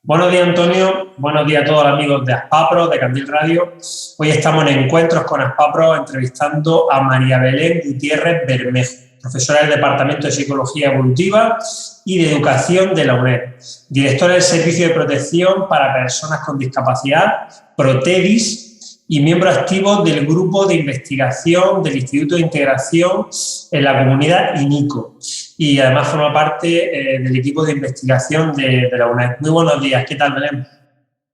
Buenos días, Antonio. Buenos días a todos los amigos de Aspapro, de Candil Radio. Hoy estamos en Encuentros con Aspapro entrevistando a María Belén Gutiérrez Bermejo, profesora del Departamento de Psicología Evolutiva y de Educación de la UNED, directora del Servicio de Protección para Personas con Discapacidad, Protedis, y miembro activo del Grupo de Investigación del Instituto de Integración en la Comunidad INICO. Y además forma parte del equipo de investigación de la UNED. Muy buenos días. ¿Qué tal, Belén?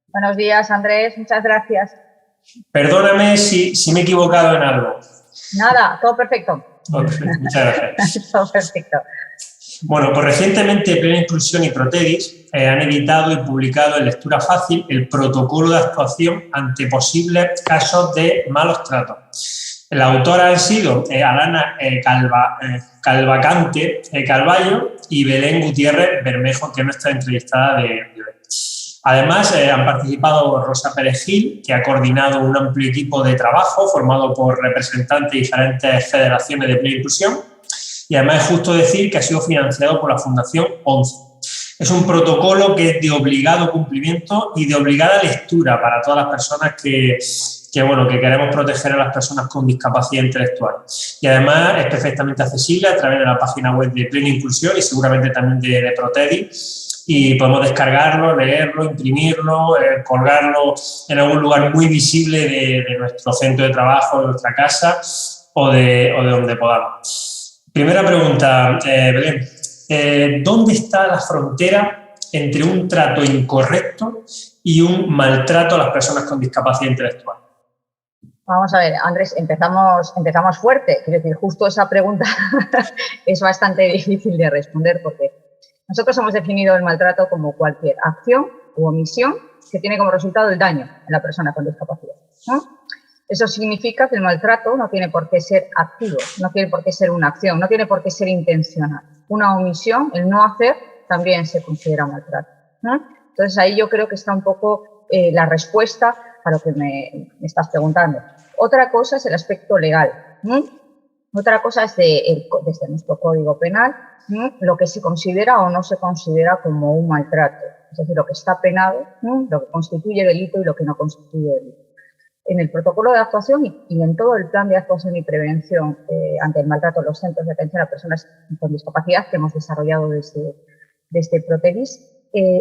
Buenos días, Andrés. Muchas gracias. Perdóname si me he equivocado en algo. Nada, todo perfecto. Todo perfecto. Muchas gracias. Todo perfecto. Bueno, pues recientemente Plena Inclusión y Protedis han editado y publicado en lectura fácil el protocolo de actuación ante posibles casos de malos tratos. Las autoras han sido Alana Calvacante Calvallo y Belén Gutiérrez Bermejo, que es nuestra entrevistada de hoy. Además, han participado Rosa Pérez Gil, que ha coordinado un amplio equipo de trabajo formado por representantes de diferentes federaciones de Plena Inclusión. Y además es justo decir que ha sido financiado por la Fundación 11. Es un protocolo que es de obligado cumplimiento y de obligada lectura para todas las personas que queremos proteger a las personas con discapacidad intelectual. Y además es perfectamente accesible a través de la página web de Plena Inclusión y seguramente también de Protedis. Y podemos descargarlo, leerlo, imprimirlo, colgarlo en algún lugar muy visible de nuestro centro de trabajo, de nuestra casa o de donde podamos. Primera pregunta, Belén. ¿Dónde está la frontera entre un trato incorrecto y un maltrato a las personas con discapacidad intelectual? Vamos a ver, Andrés, empezamos fuerte. Quiero decir, justo esa pregunta es bastante difícil de responder porque nosotros hemos definido el maltrato como cualquier acción u omisión que tiene como resultado el daño en la persona con discapacidad, ¿no? Eso significa que el maltrato no tiene por qué ser activo, no tiene por qué ser una acción, no tiene por qué ser intencional. Una omisión, el no hacer, también se considera maltrato, ¿no? Entonces, ahí yo creo que está un poco la respuesta a lo que me estás preguntando. Otra cosa es el aspecto legal, ¿no? Otra cosa es desde nuestro Código Penal, ¿no? Lo que se considera o no se considera como un maltrato. Es decir, lo que está penado, ¿no? Lo que constituye delito y lo que no constituye delito. En el protocolo de actuación y en todo el plan de actuación y prevención ante el maltrato en los centros de atención a personas con discapacidad que hemos desarrollado desde Protedis,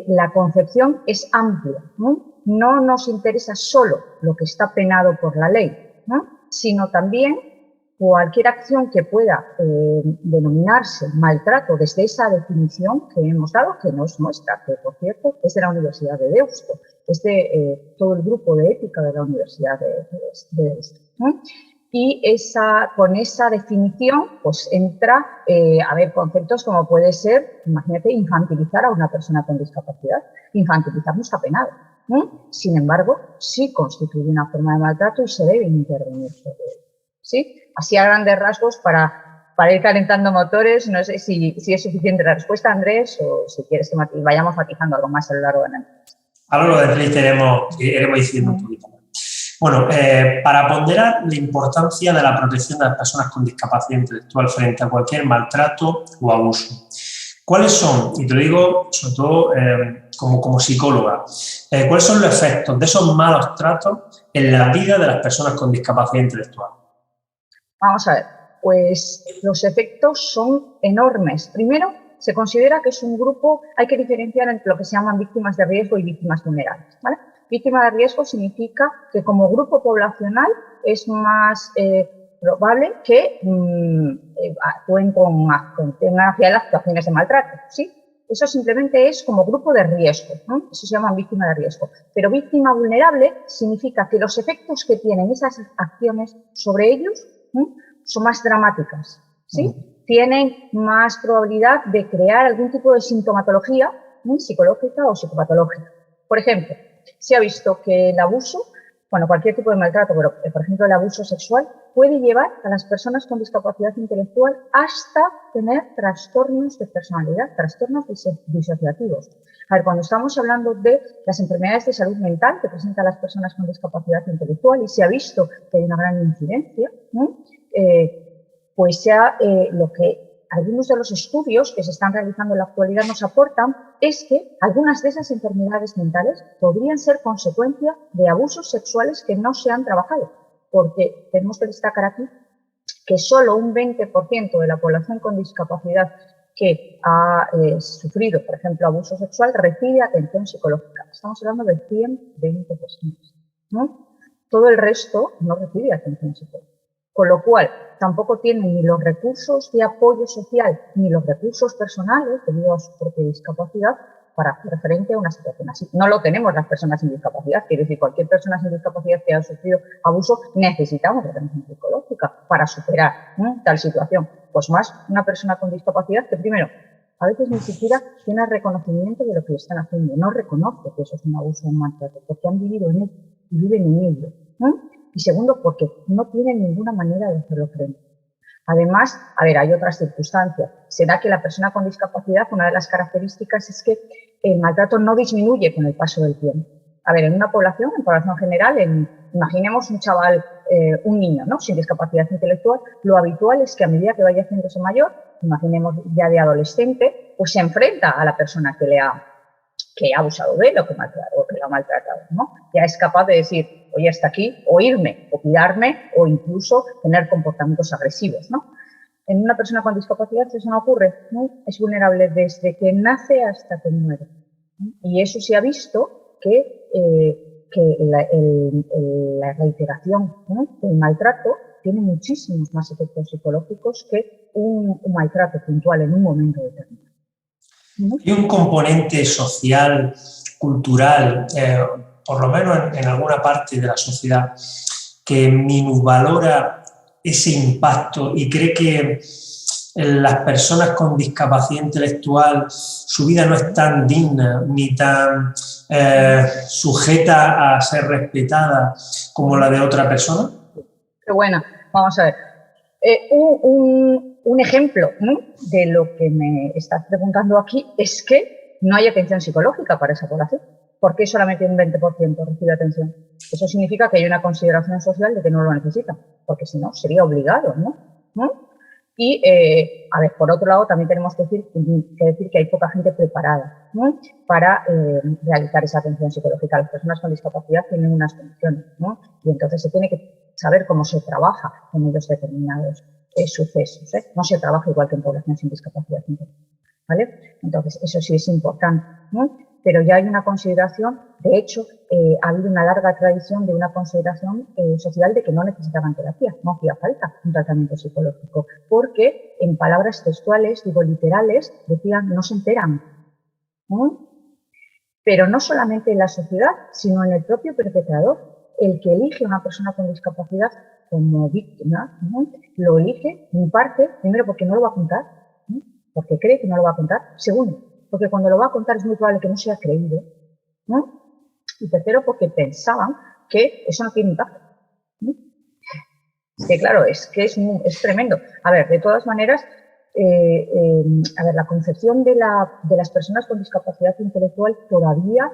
la concepción es amplia, ¿no? No nos interesa solo lo que está penado por la ley, ¿no? Sino también cualquier acción que pueda denominarse maltrato desde esa definición que hemos dado, que no es nuestra, que por cierto es de la Universidad de Deusto, es de todo el grupo de ética de la Universidad de Deusto, ¿no? Y con esa definición pues entra a ver conceptos como puede ser, imagínate, infantilizar a una persona con discapacidad. Infantilizar no está penado, ¿no? Sin embargo, sí constituye una forma de maltrato y se debe intervenir sobre ello, ¿sí? Así a grandes rasgos para ir calentando motores. No sé si es suficiente la respuesta, Andrés, o si quieres que vayamos matizando algo más a lo largo de la entrevista. A lo largo de la entrevista iremos diciendo un poquito más. Bueno, para ponderar la importancia de la protección de las personas con discapacidad intelectual frente a cualquier maltrato o abuso, ¿cuáles son, y te lo digo sobre todo como psicóloga, cuáles son los efectos de esos malos tratos en la vida de las personas con discapacidad intelectual? Vamos a ver, pues los efectos son enormes. Primero, se considera que es un grupo, hay que diferenciar entre lo que se llaman víctimas de riesgo y víctimas vulnerables, ¿vale? Víctima de riesgo significa que como grupo poblacional es más probable que tengan hacia las actuaciones de maltrato, ¿sí? Eso simplemente es como grupo de riesgo, ¿no? Eso se llama víctima de riesgo. Pero víctima vulnerable significa que los efectos que tienen esas acciones sobre ellos, ¿no?, son más dramáticas, ¿sí? Tienen más probabilidad de crear algún tipo de sintomatología, ¿no?, psicológica o psicopatológica. Por ejemplo, se ha visto que el abuso, bueno, cualquier tipo de maltrato, pero por ejemplo el abuso sexual, puede llevar a las personas con discapacidad intelectual hasta tener trastornos de personalidad, trastornos disociativos. A ver, cuando estamos hablando de las enfermedades de salud mental que presentan las personas con discapacidad intelectual, y se ha visto que hay una gran incidencia, ¿no?, pues lo que algunos de los estudios que se están realizando en la actualidad nos aportan es que algunas de esas enfermedades mentales podrían ser consecuencia de abusos sexuales que no se han trabajado, porque tenemos que destacar aquí que solo un 20% de la población con discapacidad que ha sufrido, por ejemplo, abuso sexual, recibe atención psicológica. Estamos hablando de 120 personas, ¿no? Todo el resto no recibe atención psicológica. Con lo cual, tampoco tienen ni los recursos de apoyo social ni los recursos personales debido a su propia discapacidad para hacer frente a una situación así. No lo tenemos las personas sin discapacidad. Quiero decir, cualquier persona sin discapacidad que haya sufrido abuso necesitamos atención psicológica para superar tal situación. Pues más una persona con discapacidad que, primero, a veces ni siquiera tiene reconocimiento de lo que le están haciendo. No reconoce que eso es un abuso o un maltrato, porque han vivido en él y viven en ello. Y segundo, porque no tienen ninguna manera de hacerlo frente. Además, a ver, hay otras circunstancias. Se da que la persona con discapacidad, una de las características es que el maltrato no disminuye con el paso del tiempo. A ver, en población general, imaginemos un chaval, un niño, ¿no?, sin discapacidad intelectual, lo habitual es que a medida que vaya haciéndose mayor, imaginemos ya de adolescente, pues se enfrenta a la persona que ha abusado de él o que lo ha maltratado, ¿no? Ya es capaz de decir, oye, hasta aquí, o irme, o cuidarme, o incluso tener comportamientos agresivos, ¿no? En una persona con discapacidad eso no ocurre, ¿no? Es vulnerable desde que nace hasta que muere, ¿no? Y eso se ha visto que la reiteración, ¿no?, del maltrato tiene muchísimos más efectos psicológicos que un maltrato puntual en un momento determinado. Hay un componente social, cultural, por lo menos en alguna parte de la sociedad, que minusvalora ese impacto y cree que las personas con discapacidad intelectual, su vida no es tan digna ni tan sujeta a ser respetada como la de otra persona. Qué buena. Vamos a ver. Un ejemplo, ¿no?, de lo que me estás preguntando aquí es que no hay atención psicológica para esa población. ¿Por qué solamente un 20% recibe atención? Eso significa que hay una consideración social de que no lo necesitan, porque si no, sería obligado, ¿no? Y, a ver, por otro lado, también tenemos que decir que hay poca gente preparada, ¿no?, para realizar esa atención psicológica. Las personas con discapacidad tienen unas condiciones, ¿no?, y entonces se tiene que saber cómo se trabaja con ellos determinados sucesos, ¿eh? No se trabaja igual que en población sin discapacidad intelectual, ¿vale? Entonces, eso sí es importante, ¿no? Pero ya hay una consideración, de hecho, ha habido una larga tradición de una consideración social de que no necesitaban terapia, no hacía falta un tratamiento psicológico, porque en palabras textuales, digo literales, decían no se enteran, ¿no? Pero no solamente en la sociedad, sino en el propio perpetrador. El que elige a una persona con discapacidad como víctima, ¿no?, lo elige en parte, primero porque no lo va a contar, ¿no?, porque cree que no lo va a contar. Segundo, porque cuando lo va a contar es muy probable que no sea creído, ¿no? Y tercero, porque pensaban que eso no tiene impacto, ¿no? Que claro, es tremendo. A ver, de todas maneras, la concepción de las personas con discapacidad intelectual todavía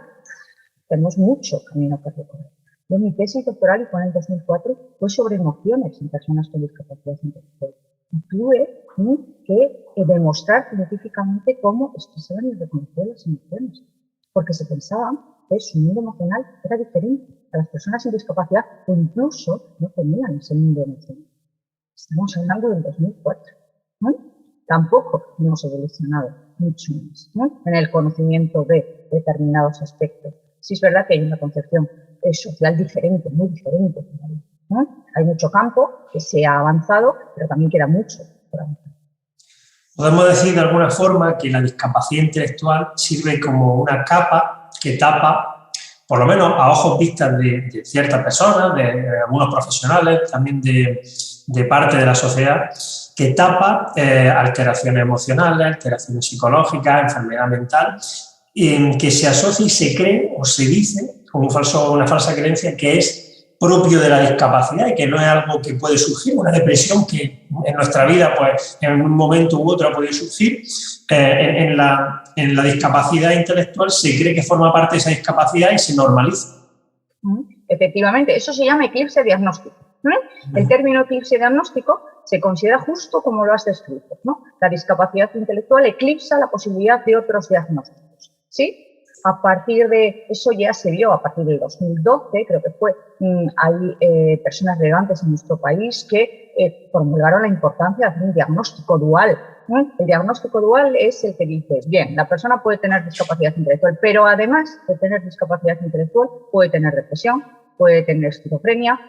tenemos mucho camino que recorrer. Yo mi tesis doctoral, y fue en el 2004, fue sobre emociones en personas con discapacidad intelectual. Y tuve que demostrar científicamente cómo expresaban y reconocían las emociones, porque se pensaban que su mundo emocional era diferente a las personas sin discapacidad o incluso no tenían ese mundo emocional. Estamos hablando del 2004, ¿no? Tampoco hemos evolucionado mucho más, ¿no?, en el conocimiento de determinados aspectos. Sí es verdad que hay una concepción social diferente, muy diferente, ¿no? Hay mucho campo que se ha avanzado, pero también queda mucho por avanzar. Podemos decir de alguna forma que la discapacidad intelectual sirve como una capa que tapa, por lo menos a ojos vistas de ciertas personas, de algunos profesionales, también de parte de la sociedad, que tapa alteraciones emocionales, alteraciones psicológicas, enfermedad mental, en que se asocia y se cree o se dice como una falsa creencia que es propio de la discapacidad y que no es algo que puede surgir, una depresión que en nuestra vida pues en un momento u otro ha podido surgir. En la discapacidad intelectual se cree que forma parte de esa discapacidad y se normaliza. Efectivamente, eso se llama eclipse diagnóstico. El término eclipse diagnóstico se considera justo como lo has descrito, ¿no? La discapacidad intelectual eclipsa la posibilidad de otros diagnósticos, ¿sí? A partir de eso ya se vio, a partir del 2012, creo que fue, hay personas relevantes en nuestro país que formularon la importancia de hacer un diagnóstico dual. El diagnóstico dual es el que dice, bien, la persona puede tener discapacidad intelectual, pero además de tener discapacidad intelectual puede tener depresión, puede tener esquizofrenia,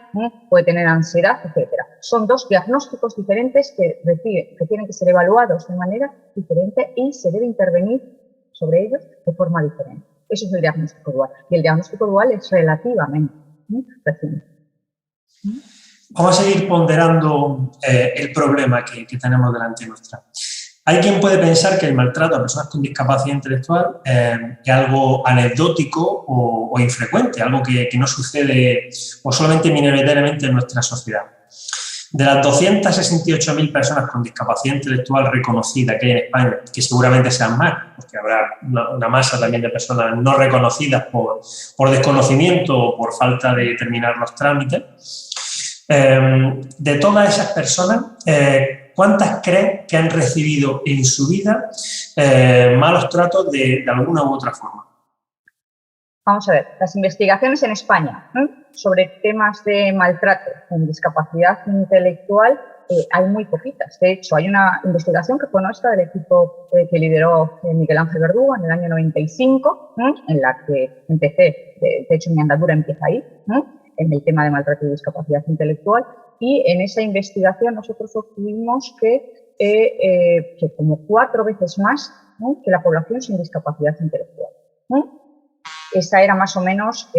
puede tener ansiedad, etcétera. Son dos diagnósticos diferentes que tienen que ser evaluados de manera diferente y se debe intervenir sobre ellos de forma diferente. Eso es el diagnóstico dual. Y el diagnóstico dual es relativamente reciente. Vamos a seguir ponderando el problema que tenemos delante nuestra. Hay quien puede pensar que el maltrato a personas con discapacidad intelectual es algo anecdótico o infrecuente, algo que no sucede o solamente minoritariamente en nuestra sociedad. De las 268.000 personas con discapacidad intelectual reconocida que hay en España, que seguramente sean más, porque habrá una masa también de personas no reconocidas por desconocimiento o por falta de terminar los trámites, de todas esas personas, ¿cuántas creen que han recibido en su vida malos tratos de alguna u otra forma? Vamos a ver, las investigaciones en España sobre temas de maltrato en discapacidad intelectual hay muy poquitas. De hecho, hay una investigación que fue nuestra del equipo que lideró Miguel Ángel Verdugo en el año 95, en la que empecé, de hecho mi andadura empieza ahí, en el tema de maltrato y discapacidad intelectual, y en esa investigación nosotros obtuvimos que como 4 veces más que la población sin discapacidad intelectual. Esa era más o menos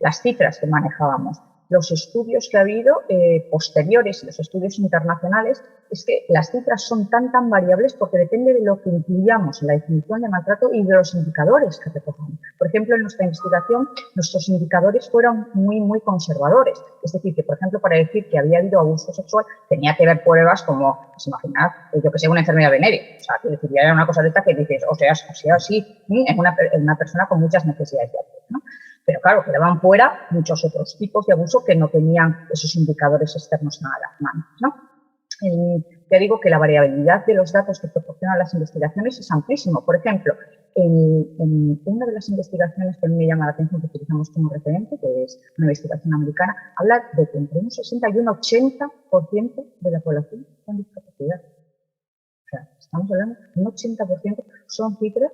las cifras que manejábamos. Los estudios que ha habido posteriores, los estudios internacionales, es que las cifras son tan variables porque depende de lo que incluyamos en la definición de maltrato y de los indicadores que recogemos. Por ejemplo, en nuestra investigación, nuestros indicadores fueron muy conservadores. Es decir, que, por ejemplo, para decir que había habido abuso sexual, tenía que haber pruebas como, pues imaginad, yo que sé, una enfermedad venérea. O sea, que decir, era una cosa de esta que dices, o sea, sí, es una persona con muchas necesidades de apoyo, ¿no? Pero claro, quedaban fuera muchos otros tipos de abuso que no tenían esos indicadores externos a las manos, ¿no? Ya digo que la variabilidad de los datos que proporcionan las investigaciones es amplísimo. Por ejemplo, en una de las investigaciones que a mí me llama la atención que utilizamos como referente, que es una investigación americana, habla de que entre un 60 y un 80% de la población con discapacidad. O sea, estamos hablando de un 80%, son cifras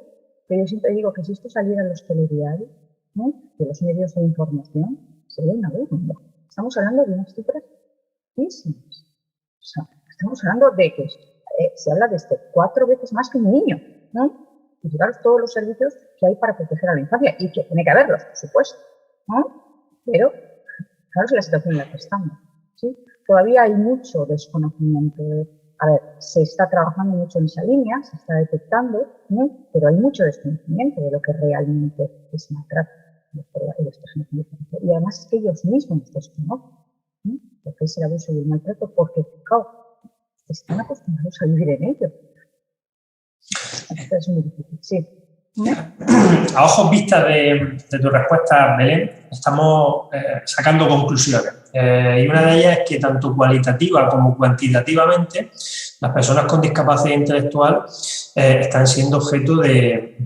que yo siempre digo que si esto saliera en los telediarios, ¿no?, de los medios de información, sería una bomba. Estamos hablando de unas cifras altísimas. O sea, estamos hablando de que se habla de 4 veces más que un niño, ¿no? Y fijaros todos los servicios que hay para proteger a la infancia, y que tiene que haberlos, por supuesto, ¿no? Pero, fijaros la situación en la que estamos, ¿sí? Todavía hay mucho desconocimiento. A ver, se está trabajando mucho en esa línea, se está detectando, ¿no?, pero hay mucho desconocimiento de lo que realmente es maltrato. Y además es que ellos mismos desconocen, ¿no?, lo que es el abuso y el maltrato, porque, claro, están acostumbrados a vivir en ello. Esto es muy difícil, sí. A ojos vistas de tu respuesta, Belén, estamos sacando conclusiones. Y una de ellas es que tanto cualitativa como cuantitativamente las personas con discapacidad intelectual están siendo objeto de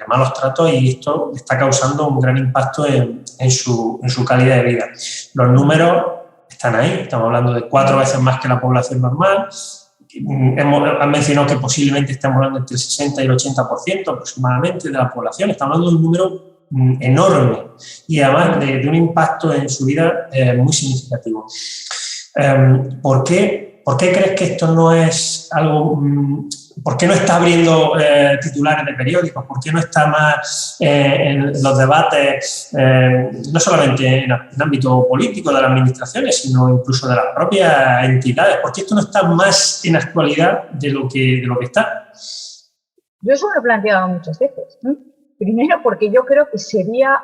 malos tratos, y esto está causando un gran impacto en su calidad de vida. Los números están ahí, estamos hablando de 4 veces más que la población normal. Han mencionado que posiblemente estamos hablando entre el 60 y el 80% aproximadamente de la población. Estamos hablando de un número enorme y además de un impacto en su vida muy significativo. ¿Por qué crees que esto no es algo? ¿Por qué no está abriendo titulares de periódicos? ¿Por qué no está más en los debates, no solamente en ámbito político de las administraciones, sino incluso de las propias entidades? ¿Por qué esto no está más en actualidad de lo que está? Yo eso lo he planteado muchas veces. Primero porque yo creo que sería,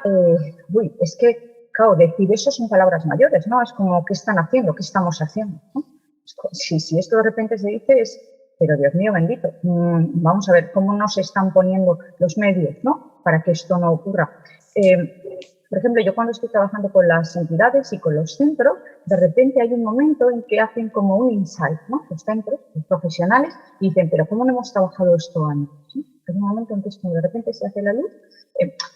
es que, claro, decir eso son palabras mayores, ¿no? Es como, ¿qué están haciendo? ¿Qué estamos haciendo? ¿No? Si esto de repente se dice es, pero Dios mío bendito, vamos a ver cómo nos están poniendo los medios, ¿no?, para que esto no ocurra. Por ejemplo, yo cuando estoy trabajando con las entidades y con los centros, de repente hay un momento en que hacen como un insight, ¿no? Los centros, los profesionales, y dicen, pero ¿cómo no hemos trabajado esto antes? ¿Sí? Hay un momento en que de repente se hace la luz.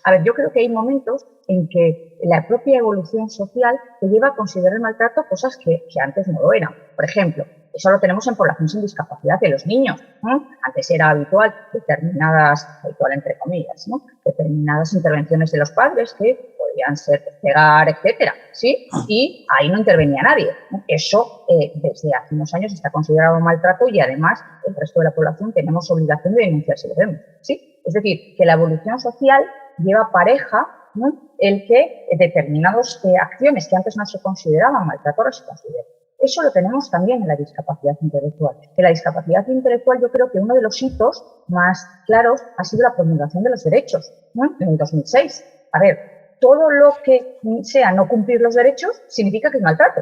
A ver, yo creo que hay momentos en que la propia evolución social te lleva a considerar el maltrato cosas que antes no lo eran. Por ejemplo, eso lo tenemos en población sin discapacidad de los niños, ¿no? Antes era habitual habitual entre comillas, ¿no? Determinadas intervenciones de los padres que podían ser pegar, etcétera, ¿sí? Y ahí no intervenía nadie, ¿no? Eso desde hace unos años está considerado maltrato y además el resto de la población tenemos obligación de denunciar si lo vemos, ¿sí? Es decir, que la evolución social lleva pareja, ¿no? El que determinadas acciones que antes no se consideraban maltrato ahora se consideran. Eso lo tenemos también en la discapacidad intelectual. En la discapacidad intelectual yo creo que uno de los hitos más claros ha sido la promulgación de los derechos, ¿no? En el 2006. A ver, todo lo que sea no cumplir los derechos significa que es maltrato,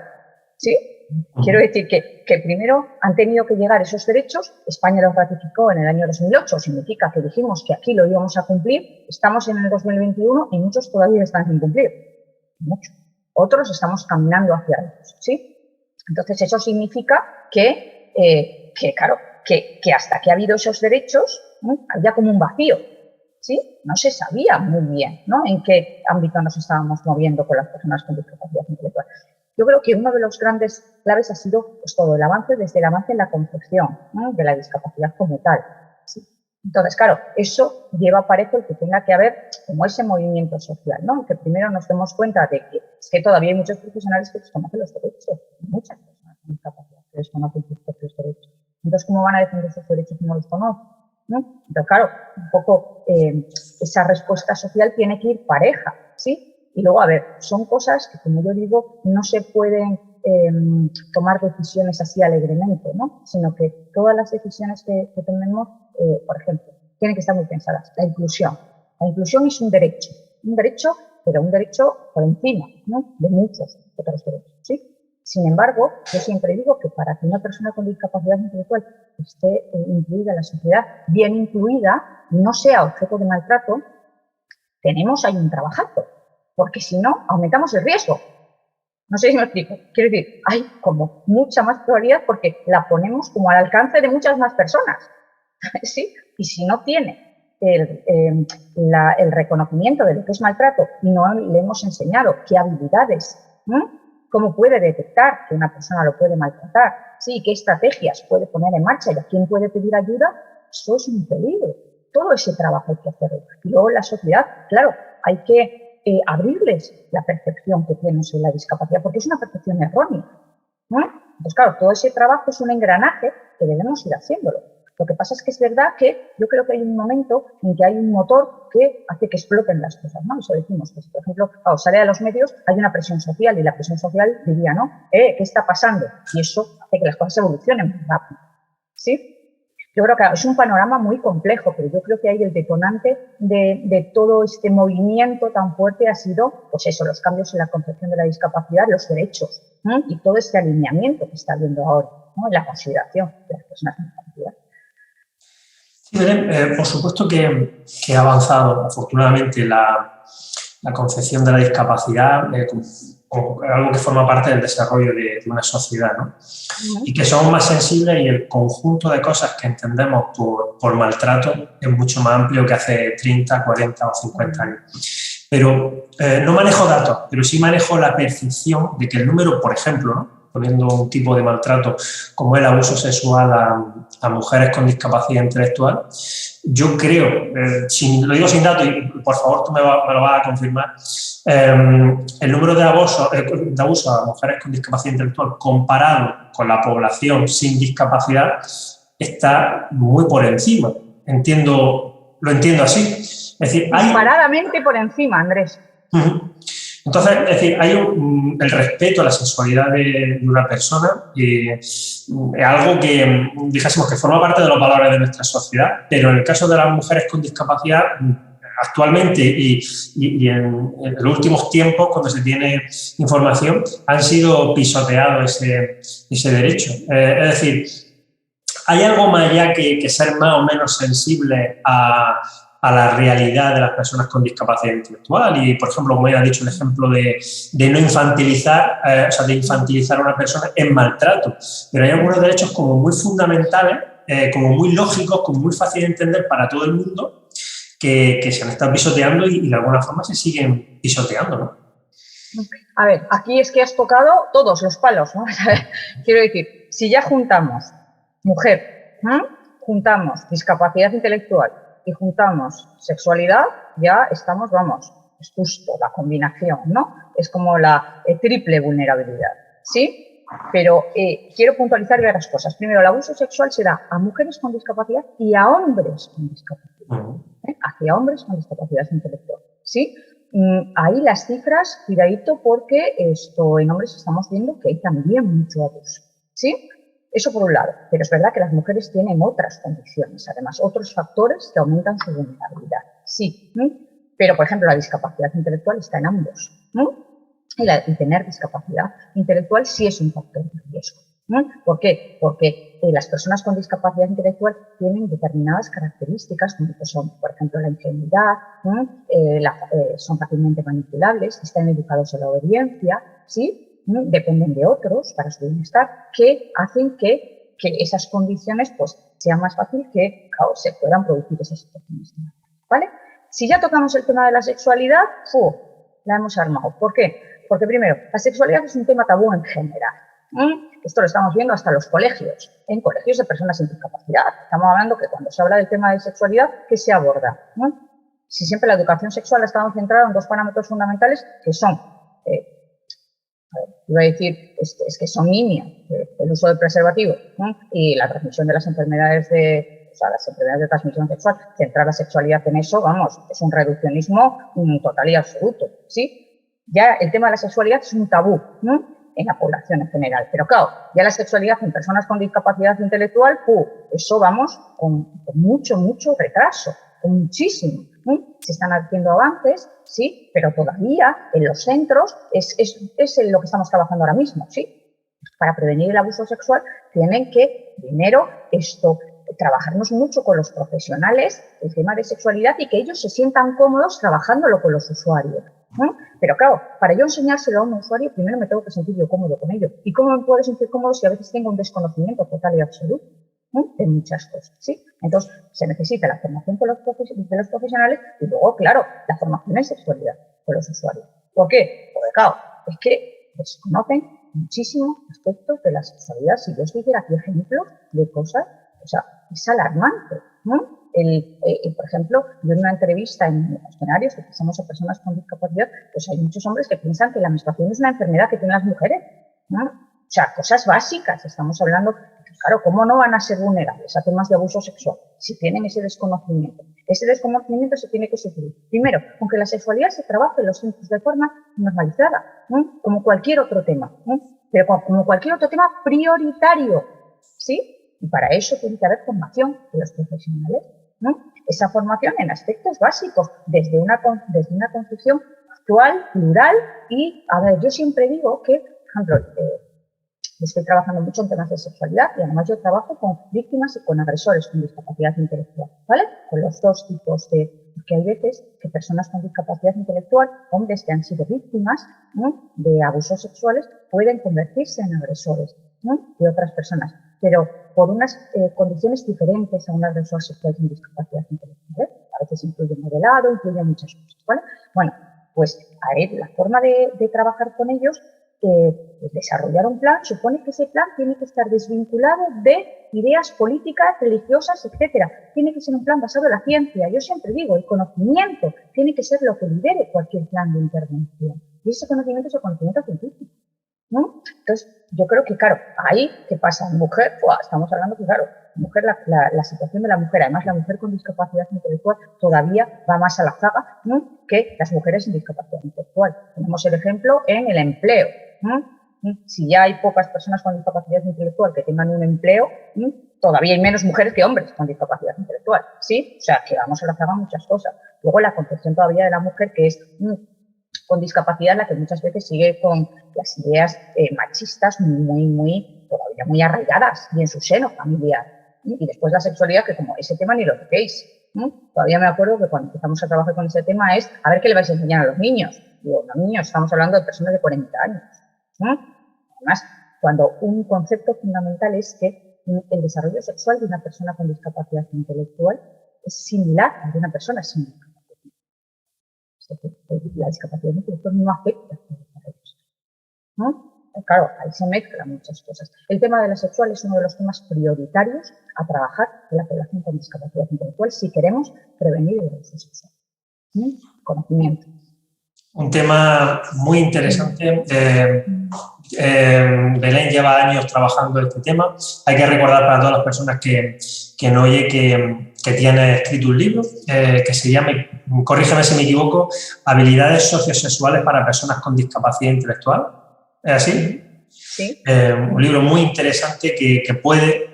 ¿sí? Quiero decir que primero han tenido que llegar esos derechos, España los ratificó en el año 2008, significa que dijimos que aquí lo íbamos a cumplir, estamos en el 2021 y muchos todavía están sin cumplir, muchos. Otros estamos caminando hacia ellos, ¿sí? Entonces, eso significa que hasta que ha habido esos derechos, ¿no? Había como un vacío, ¿sí? No se sabía muy bien, ¿no? En qué ámbito nos estábamos moviendo con las personas con discapacidad intelectual. Yo creo que uno de los grandes claves ha sido pues, todo el avance, desde el avance en la concepción, ¿no? De la discapacidad como tal, ¿sí? Entonces, claro, eso lleva aparejo el que tenga que haber como ese movimiento social, ¿no? Que primero nos demos cuenta de que es que todavía hay muchos profesionales que desconocen los derechos, muchas personas con discapacidad que desconocen sus propios derechos. Entonces, ¿cómo van a defender esos derechos si no los conocen? ¿No? Entonces, claro, un poco esa respuesta social tiene que ir pareja, ¿sí? Y luego, a ver, son cosas que, como yo digo, no se pueden tomar decisiones así alegremente, ¿no? Sino que todas las decisiones que tenemos, por ejemplo, tienen que estar muy pensadas. La inclusión. La inclusión es un derecho, pero un derecho por encima, ¿no? De muchos otros derechos, ¿sí? Sin embargo, yo siempre digo que para que una persona con discapacidad intelectual esté incluida en la sociedad, bien incluida, no sea objeto de maltrato, tenemos ahí un trabajazo, porque si no, aumentamos el riesgo. No sé si me explico. Quiero decir, hay como mucha más probabilidad porque la ponemos como al alcance de muchas más personas, ¿sí? Y si no tiene el reconocimiento de lo que es maltrato y no le hemos enseñado qué habilidades, cómo puede detectar que una persona lo puede maltratar, sí, qué estrategias puede poner en marcha y a quién puede pedir ayuda, eso es un peligro. Todo ese trabajo hay que hacerlo. Y luego en la sociedad, claro, hay que abrirles la percepción que tienen sobre la discapacidad, porque es una percepción errónea, ¿no? Entonces, claro, todo ese trabajo es un engranaje que debemos ir haciéndolo. Lo que pasa es que es verdad que yo creo que hay un momento en que hay un motor que hace que exploten las cosas, ¿no? Eso decimos que, por ejemplo, cuando sale a los medios hay una presión social y la presión social diría, ¿no? ¿Qué está pasando? Y eso hace que las cosas evolucionen muy rápido, ¿sí? Yo creo que es un panorama muy complejo, pero yo creo que ahí el detonante de todo este movimiento tan fuerte ha sido, pues eso, los cambios en la concepción de la discapacidad, los derechos, ¿no? Y todo este alineamiento que está habiendo ahora, ¿no? En la consideración de las personas con discapacidad. Sí, Belén, por supuesto que ha avanzado, afortunadamente, la concepción de la discapacidad como algo que forma parte del desarrollo de una sociedad, ¿no? Y que somos más sensibles y el conjunto de cosas que entendemos por maltrato es mucho más amplio que hace 30, 40 o 50 años. Pero no manejo datos, pero sí manejo la percepción de que el número, por ejemplo, ¿no? Poniendo un tipo de maltrato como el abuso sexual a mujeres con discapacidad intelectual, yo creo, lo digo sin datos y por favor tú me lo vas a confirmar, el número de abuso a mujeres con discapacidad intelectual comparado con la población sin discapacidad está muy por encima. Lo entiendo así. Es decir, disparadamente por encima, Andrés. Entonces, es decir, hay el respeto a la sexualidad de una persona es algo que, dijésemos, que forma parte de los valores de nuestra sociedad, pero en el caso de las mujeres con discapacidad, actualmente y en los últimos tiempos, cuando se tiene información, han sido pisoteados ese derecho. Es decir, hay algo más allá que ser más o menos sensible a a la realidad de las personas con discapacidad intelectual. Y, por ejemplo, como ya he dicho, el ejemplo de no infantilizar, o sea, de infantilizar a una persona es maltrato. Pero hay algunos derechos como muy fundamentales, como muy lógicos, como muy fáciles de entender para todo el mundo, que se han estado pisoteando y de alguna forma se siguen pisoteando, ¿no? A ver, aquí es que has tocado todos los palos, ¿no? Quiero decir, si ya juntamos mujer, juntamos discapacidad intelectual y juntamos sexualidad, ya estamos, vamos, es justo la combinación, ¿no? Es como la triple vulnerabilidad, ¿sí? Pero quiero puntualizar varias cosas. Primero, el abuso sexual se da a mujeres con discapacidad y a hombres con discapacidad, hacia hombres con discapacidad intelectual, ¿sí? Ahí las cifras, cuidadito, porque en hombres estamos viendo que hay también mucho abuso, ¿sí? Eso por un lado, pero es verdad que las mujeres tienen otras condiciones, además, otros factores que aumentan su vulnerabilidad, sí, pero, por ejemplo, la discapacidad intelectual está en ambos, y tener discapacidad intelectual sí es un factor de riesgo. ¿Por qué? Porque las personas con discapacidad intelectual tienen determinadas características, como que son, por ejemplo, la ingenuidad, son fácilmente manipulables, están educados en la obediencia, ¿sí? Dependen de otros para su bienestar, que hacen que esas condiciones pues, sea más fácil que se puedan producir esas situaciones. ¿Vale? Si ya tocamos el tema de la sexualidad, la hemos armado. ¿Por qué? Porque primero, la sexualidad es un tema tabú en general. Esto lo estamos viendo hasta los colegios, en colegios de personas sin discapacidad. Estamos hablando que cuando se habla del tema de sexualidad, ¿qué se aborda? Si siempre la educación sexual ha estado centrada en dos parámetros fundamentales que son, iba a decir, es que son niñas, el uso del preservativo y la transmisión de las enfermedades las enfermedades de transmisión sexual, centrar la sexualidad en eso, vamos, es un reduccionismo total y absoluto, ¿sí? Ya el tema de la sexualidad es un tabú, en la población en general. Pero claro, ya la sexualidad en personas con discapacidad intelectual, eso vamos con mucho, mucho retraso, con muchísimo. Se están haciendo avances, sí, pero todavía en los centros es en lo que estamos trabajando ahora mismo, sí. Para prevenir el abuso sexual tienen que, primero, trabajarnos mucho con los profesionales el tema de sexualidad y que ellos se sientan cómodos trabajándolo con los usuarios. Pero claro, para yo enseñárselo a un usuario, primero me tengo que sentir yo cómodo con ello. ¿Y cómo me puedo sentir cómodo si a veces tengo un desconocimiento total y absoluto de muchas cosas? ¿Sí? Entonces, se necesita la formación de los profesionales y luego, claro, la formación en sexualidad con los usuarios. ¿Por qué? Porque, claro, es que desconocen muchísimos aspectos de la sexualidad. Si yo os dijera aquí ejemplos de cosas, o sea, es alarmante, ¿no? Por ejemplo, yo en una entrevista en escenarios que hacemos a personas con discapacidad, pues hay muchos hombres que piensan que la menstruación es una enfermedad que tienen las mujeres, ¿no? O sea, cosas básicas. Estamos hablando, claro, ¿cómo no van a ser vulnerables a temas de abuso sexual si tienen ese desconocimiento? Ese desconocimiento se tiene que sufrir. Primero, aunque la sexualidad se trabaje en los centros de forma normalizada, ¿no? Como cualquier otro tema, ¿no? Pero como cualquier otro tema prioritario, ¿sí? Y para eso tiene que haber formación de los profesionales, ¿no? Esa formación en aspectos básicos, desde una concepción actual, plural y, a ver, yo siempre digo que, por ejemplo, estoy trabajando mucho en temas de sexualidad y además yo trabajo con víctimas y con agresores con discapacidad intelectual, ¿vale? Con los dos tipos porque hay veces que personas con discapacidad intelectual, hombres que han sido víctimas, ¿no?, de abusos sexuales, pueden convertirse en agresores, ¿no?, de otras personas, pero por unas condiciones diferentes a un agresor sexual con discapacidad intelectual. A veces incluye modelado, incluye muchas cosas, ¿vale? Bueno, pues a ver, la forma de trabajar con ellos, desarrollar un plan, supone que ese plan tiene que estar desvinculado de ideas políticas, religiosas, etcétera. Tiene que ser un plan basado en la ciencia. Yo siempre digo, el conocimiento tiene que ser lo que lidere cualquier plan de intervención. Y ese conocimiento es el conocimiento científico, ¿no? Entonces, yo creo que, claro, ahí, ¿qué pasa? Mujer, estamos hablando que, claro, mujer, la situación de la mujer, además la mujer con discapacidad intelectual todavía va más a la zaga, ¿no?, que las mujeres sin discapacidad intelectual. Tenemos el ejemplo en el empleo, ¿no? Si ya hay pocas personas con discapacidad intelectual que tengan un empleo, ¿no?, todavía hay menos mujeres que hombres con discapacidad intelectual, ¿sí? O sea, que vamos a la zaga muchas cosas. Luego la concepción todavía de la mujer que es con discapacidad, la que muchas veces sigue con las ideas machistas todavía muy arraigadas y en su seno familiar. Y después la sexualidad, que como ese tema ni lo toquéis. Todavía me acuerdo que cuando empezamos a trabajar con ese tema es a ver qué le vais a enseñar a los niños. Digo, los niños, estamos hablando de personas de 40 años. Además, cuando un concepto fundamental es que el desarrollo sexual de una persona con discapacidad intelectual es similar al de una persona sin discapacidad. Es decir, la discapacidad intelectual no afecta al desarrollo sexual. Claro, ahí se mezclan muchas cosas. El tema de la sexual es uno de los temas prioritarios a trabajar en la población con discapacidad intelectual si queremos prevenir el abuso sexual. Conocimiento. Un tema muy interesante. Belén lleva años trabajando este tema. Hay que recordar para todas las personas que no oye que tiene escrito un libro que se llama, corrígeme si me equivoco, Habilidades sociosexuales para personas con discapacidad intelectual. ¿Es así? Sí. Un libro muy interesante que puede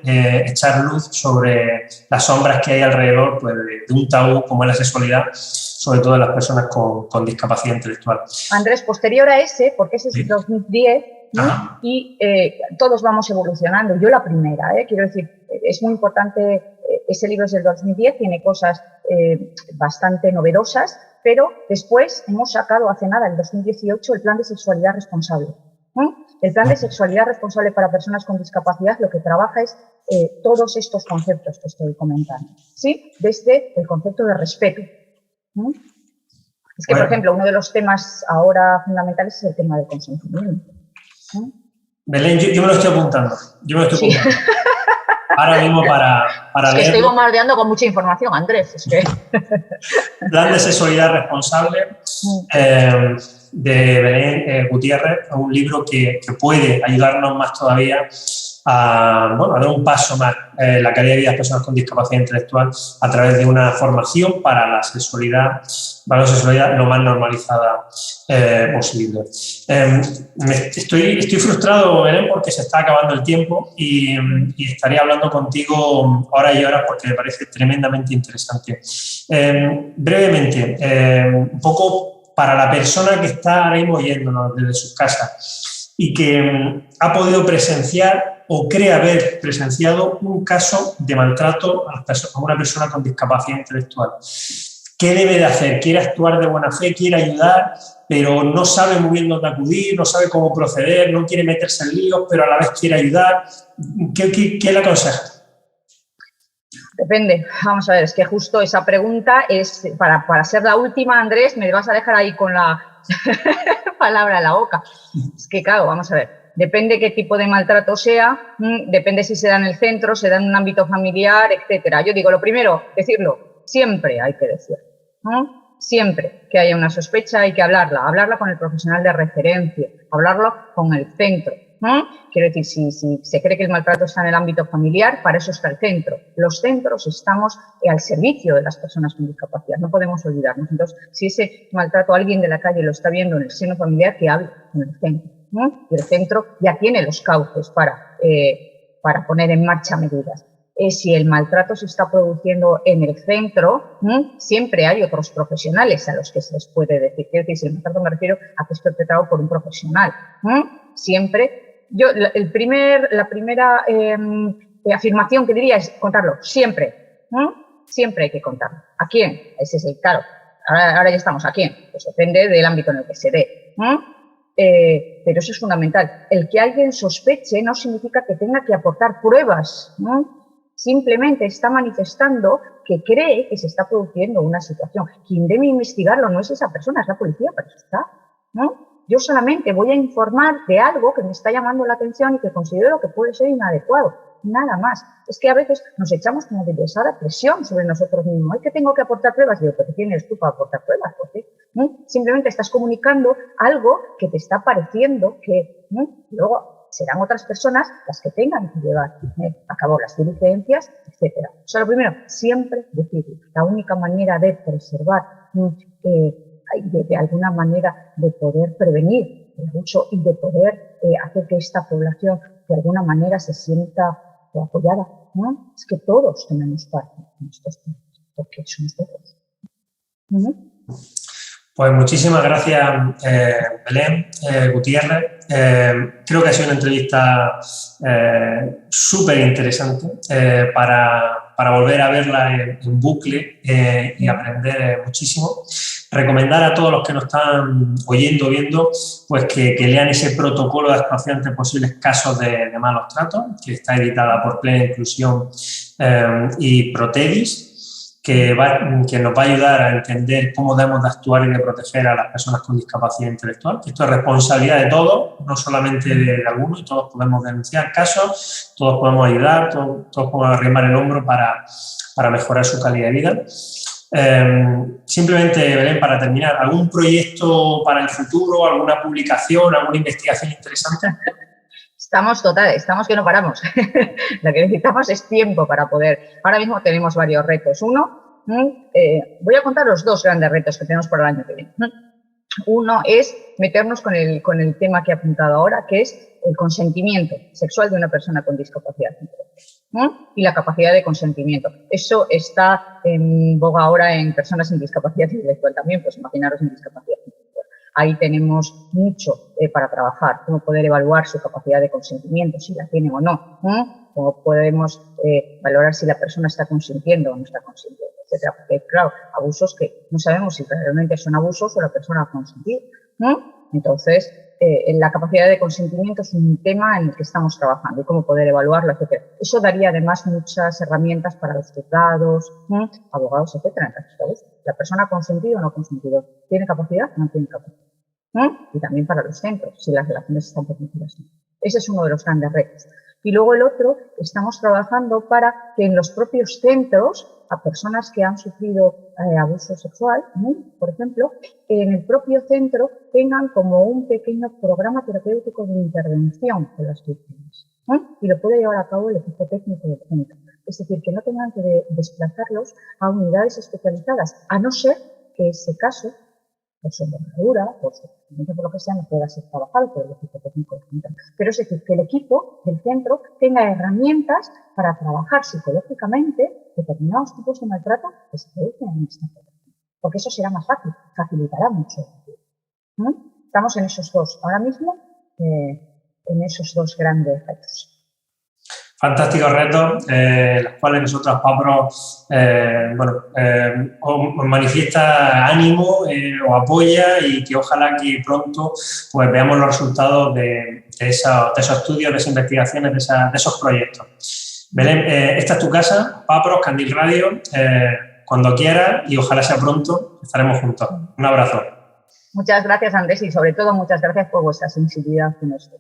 echar luz sobre las sombras que hay alrededor pues, de un tabú como es la sexualidad, sobre todo de las personas con discapacidad intelectual. Andrés, posterior a ese, porque ese es 2010, ¿no? Y todos vamos evolucionando. Yo la primera, quiero decir, es muy importante, ese libro es del 2010, tiene cosas bastante novedosas, pero después hemos sacado hace nada, en 2018, el Plan de Sexualidad Responsable. El Plan de Sexualidad Responsable para personas con discapacidad lo que trabaja es todos estos conceptos que estoy comentando, ¿sí? Desde el concepto de respeto. Es que, por ejemplo, uno de los temas ahora fundamentales es el tema del consentimiento. Belén, yo me lo estoy apuntando. Sí. Ahora mismo para es que estoy bombardeando con mucha información, Andrés. Es que... Plan de Sexualidad Responsable de Belén Gutiérrez, un libro que puede ayudarnos más todavía a dar un paso más en la calidad de vida de las personas con discapacidad intelectual a través de una formación para la sexualidad lo más normalizada posible. Estoy frustrado, Belén, porque se está acabando el tiempo y estaría hablando contigo horas y horas porque me parece tremendamente interesante. Brevemente, un poco para la persona que está ahora mismo oyéndonos desde sus casas y que ha podido presenciar o cree haber presenciado un caso de maltrato a una persona con discapacidad intelectual. ¿Qué debe de hacer? Quiere actuar de buena fe, quiere ayudar, pero no sabe muy bien dónde acudir, no sabe cómo proceder, no quiere meterse en líos, pero a la vez quiere ayudar. ¿Qué le aconseja? Depende. Vamos a ver, es que justo esa pregunta es, para ser la última, Andrés, me vas a dejar ahí con la palabra en la boca. Es que, claro, vamos a ver. Depende qué tipo de maltrato sea, depende si se da en el centro, se da en un ámbito familiar, etcétera. Yo digo, lo primero, decirlo, siempre hay que decirlo, ¿no? Siempre que haya una sospecha hay que hablarla con el profesional de referencia, hablarlo con el centro, ¿no? Quiero decir, si se cree que el maltrato está en el ámbito familiar, para eso está el centro. Los centros estamos al servicio de las personas con discapacidad, no podemos olvidarnos. Entonces, si ese maltrato alguien de la calle lo está viendo en el seno familiar, que hable con el centro. Y el centro ya tiene los cauces para poner en marcha medidas. Si el maltrato se está produciendo en el centro, siempre hay otros profesionales a los que se les puede decir. Quiero decir, si el maltrato me refiero a que es perpetrado por un profesional. Siempre, la primera afirmación que diría es contarlo, siempre. Siempre hay que contarlo. ¿A quién? Ese es el claro. Ahora ya estamos, ¿a quién? Pues depende del ámbito en el que se dé. Pero eso es fundamental. El que alguien sospeche no significa que tenga que aportar pruebas, ¿no? Simplemente está manifestando que cree que se está produciendo una situación. Quien debe investigarlo no es esa persona, es la policía, para eso está, ¿no? Yo solamente voy a informar de algo que me está llamando la atención y que considero que puede ser inadecuado. Nada más. Es que a veces nos echamos como de pesada presión sobre nosotros mismos. Es que tengo que aportar pruebas. Digo, ¿pero qué tienes tú para aportar pruebas? ¿Por qué? Simplemente estás comunicando algo que te está pareciendo que luego serán otras personas las que tengan que llevar a cabo las diligencias, etcétera. O sea, lo primero, siempre decirlo. La única manera de preservar, de alguna manera de poder prevenir el abuso y de poder hacer que esta población de alguna manera se sienta apoyada, ¿no? Es que todos tenemos parte en estos temas, porque somos todos. Pues muchísimas gracias, Belén Gutiérrez. Creo que ha sido una entrevista súper interesante para volver a verla en bucle y aprender muchísimo. Recomendar a todos los que nos están oyendo, viendo, pues que lean ese protocolo de actuación ante posibles casos de malos tratos, que está editada por Plena Inclusión y Protedis, que nos va a ayudar a entender cómo debemos de actuar y de proteger a las personas con discapacidad intelectual. Esto es responsabilidad de todos, no solamente de algunos, y todos podemos denunciar casos, todos podemos ayudar, todos podemos arrimar el hombro para mejorar su calidad de vida. Simplemente, Belén, para terminar, ¿algún proyecto para el futuro, alguna publicación, alguna investigación interesante? Estamos que no paramos. Lo que necesitamos es tiempo para poder. Ahora mismo tenemos varios retos. Uno, voy a contar los dos grandes retos que tenemos para el año que viene. Uno es meternos con el tema que he apuntado ahora, que es el consentimiento sexual de una persona con discapacidad y la capacidad de consentimiento. Eso está en boga ahora en personas sin discapacidad intelectual también, pues imaginaros en discapacidad intelectual. Ahí tenemos mucho para trabajar, cómo poder evaluar su capacidad de consentimiento, si la tiene o no, cómo podemos valorar si la persona está consintiendo o no está consintiendo, etcétera. Porque, claro, abusos que no sabemos si realmente son abusos o la persona ha consentido. Entonces, la capacidad de consentimiento es un tema en el que estamos trabajando y cómo poder evaluarlo, etcétera. Eso daría además muchas herramientas para los juzgados, abogados, etcétera. Entonces, la persona ha consentido o no ha consentido, ¿tiene capacidad o no tiene capacidad? Y también para los centros, si las relaciones están permitidas. Ese es uno de los grandes retos. Y luego el otro, estamos trabajando para que en los propios centros, a personas que han sufrido abuso sexual, por ejemplo, en el propio centro tengan como un pequeño programa terapéutico de intervención con las víctimas. Y lo puede llevar a cabo el equipo técnico del centro. Es decir, que no tengan que desplazarlos a unidades especializadas, a no ser que ese caso, por su envergadura, por lo que sea, no pueda ser trabajado por el equipo técnico del centro. Pero es decir, que el equipo del centro tenga herramientas para trabajar psicológicamente determinados tipos de maltrato que se producen en esta población. Porque eso será más fácil, facilitará mucho. Estamos en esos dos, ahora mismo, en esos dos grandes retos. Fantásticos retos, los cuales nosotros, PAPRO, os manifiesta ánimo, os apoya y que ojalá que pronto pues veamos los resultados de esos estudios, de esas investigaciones, de esos proyectos. Belén, esta es tu casa, PAPRO, Candil Radio, cuando quieras y ojalá sea pronto, estaremos juntos. Un abrazo. Muchas gracias, Andrés, y sobre todo muchas gracias por vuestra sensibilidad en esto.